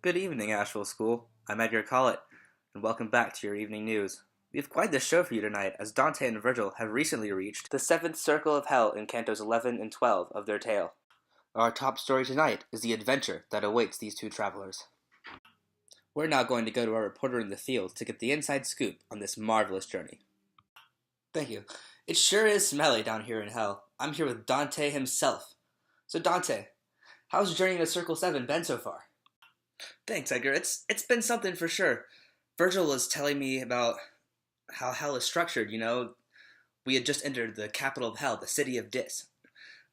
Good evening, Asheville School. I'm Edgar Collett, and welcome back to your evening news. We have quite the show for you tonight, as Dante and Virgil have recently reached the seventh circle of hell in Cantos 11 and 12 of their tale. Our top story tonight is the adventure that awaits these two travelers. We're now going to go to our reporter in the field to get the inside scoop on this marvelous journey. Thank you. It sure is smelly down here in hell. I'm here with Dante himself. So Dante, how's journeying to Circle 7 been so far? Thanks, Edgar. It's been something for sure. Virgil was telling me about how hell is structured, We had just entered the capital of hell, the city of Dis.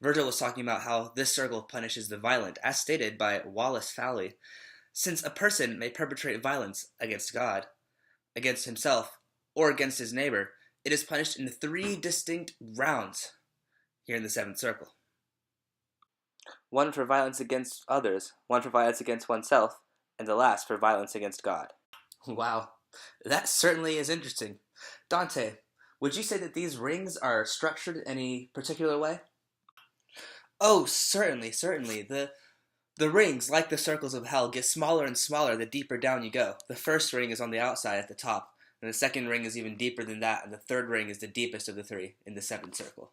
Virgil was talking about how this circle punishes the violent, as stated by Wallace Fowley. Since a person may perpetrate violence against God, against himself, or against his neighbor, it is punished in 3 distinct rounds here in the seventh circle. One for violence against others, one for violence against oneself, and the last for violence against God. Wow, that certainly is interesting. Dante, would you say that these rings are structured in any particular way? Oh, certainly. The rings, like the circles of hell, get smaller and smaller the deeper down you go. The first ring is on the outside at the top, and the second ring is even deeper than that, and the third ring is the deepest of the 3 in the 7th circle.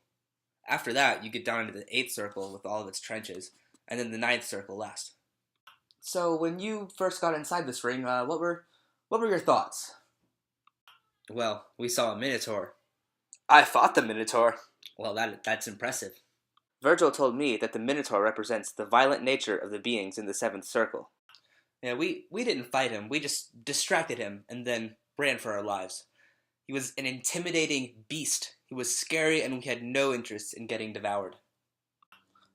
After that, you get down into the 8th circle with all of its trenches, and then the 9th circle last. So, when you first got inside this ring, what were your thoughts? Well, we saw a minotaur. I fought the minotaur. Well, that's impressive. Virgil told me that the minotaur represents the violent nature of the beings in the 7th circle. Yeah, we didn't fight him. We just distracted him and then ran for our lives. He was an intimidating beast. He was scary, and we had no interest in getting devoured.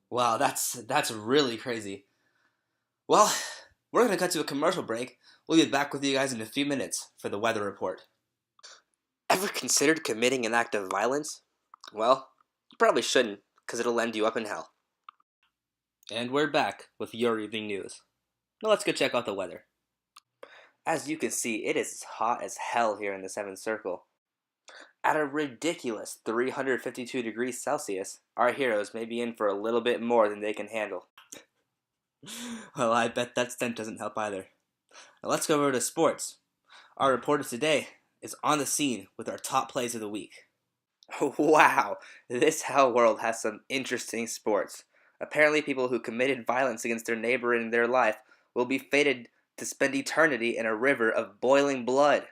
Wow, that's really crazy. Well, we're going to cut to a commercial break. We'll be back with you guys in a few minutes for the weather report. Ever considered committing an act of violence? Well, you probably shouldn't, because it'll end you up in hell. And we're back with your evening news. Now let's go check out the weather. As you can see, it is hot as hell here in the 7th circle. At a ridiculous 352 degrees Celsius, our heroes may be in for a little bit more than they can handle. Well, I bet that stench doesn't help either. Now let's go over to sports. Our reporter today is on the scene with our top plays of the week. Wow, this hell world has some interesting sports. Apparently people who committed violence against their neighbor in their life will be fated to spend eternity in a river of boiling blood.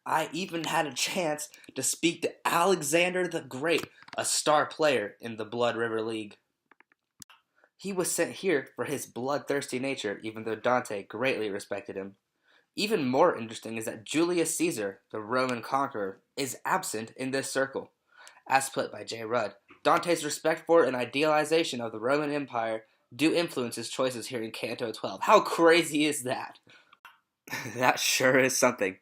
I even had a chance to speak to Alexander the Great, a star player in the Blood River League. He was sent here for his bloodthirsty nature, even though Dante greatly respected him. Even more interesting is that Julius Caesar, the Roman conqueror, is absent in this circle. As put by J. Rudd, Dante's respect for and idealization of the Roman Empire do influence his choices here in Canto 12. How crazy is that? That sure is something.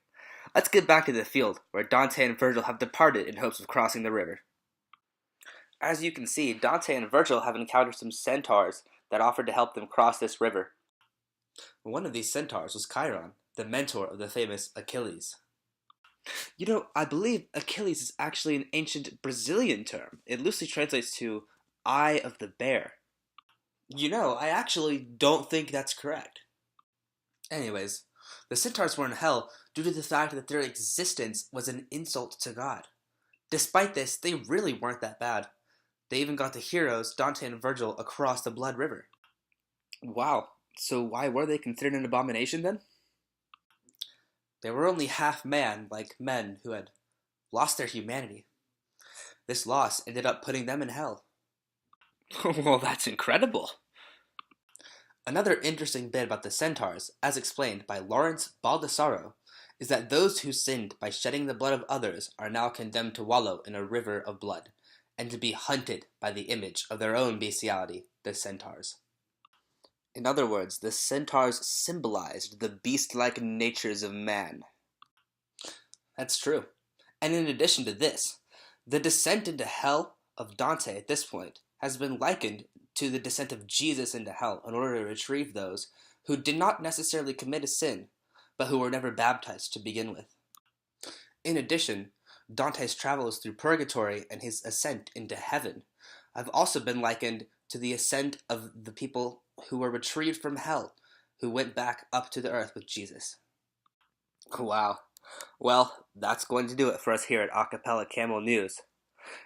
Let's get back to the field, where Dante and Virgil have departed in hopes of crossing the river. As you can see, Dante and Virgil have encountered some centaurs that offered to help them cross this river. One of these centaurs was Chiron, the mentor of the famous Achilles. I believe Achilles is actually an ancient Brazilian term. It loosely translates to eye of the bear. I actually don't think that's correct. Anyways, the centaurs were in hell due to the fact that their existence was an insult to God. Despite this, they really weren't that bad. They even got the heroes, Dante and Virgil, across the Blood River. Wow, so why were they considered an abomination then? They were only half man, like men who had lost their humanity. This loss ended up putting them in hell. Well, that's incredible. Another interesting bit about the centaurs, as explained by Lawrence Baldassaro, is that those who sinned by shedding the blood of others are now condemned to wallow in a river of blood, and to be hunted by the image of their own bestiality, the centaurs. In other words, the centaurs symbolized the beast-like natures of man. That's true. And in addition to this, the descent into hell of Dante at this point has been likened to the descent of Jesus into hell in order to retrieve those who did not necessarily commit a sin, but who were never baptized to begin with. In addition, Dante's travels through purgatory and his ascent into heaven have also been likened to the ascent of the people who were retrieved from hell, who went back up to the earth with Jesus. Wow. Well, that's going to do it for us here at Acapella Camel News.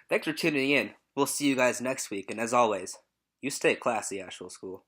Thanks for tuning in. We'll see you guys next week, and as always, you stay classy, Asheville School.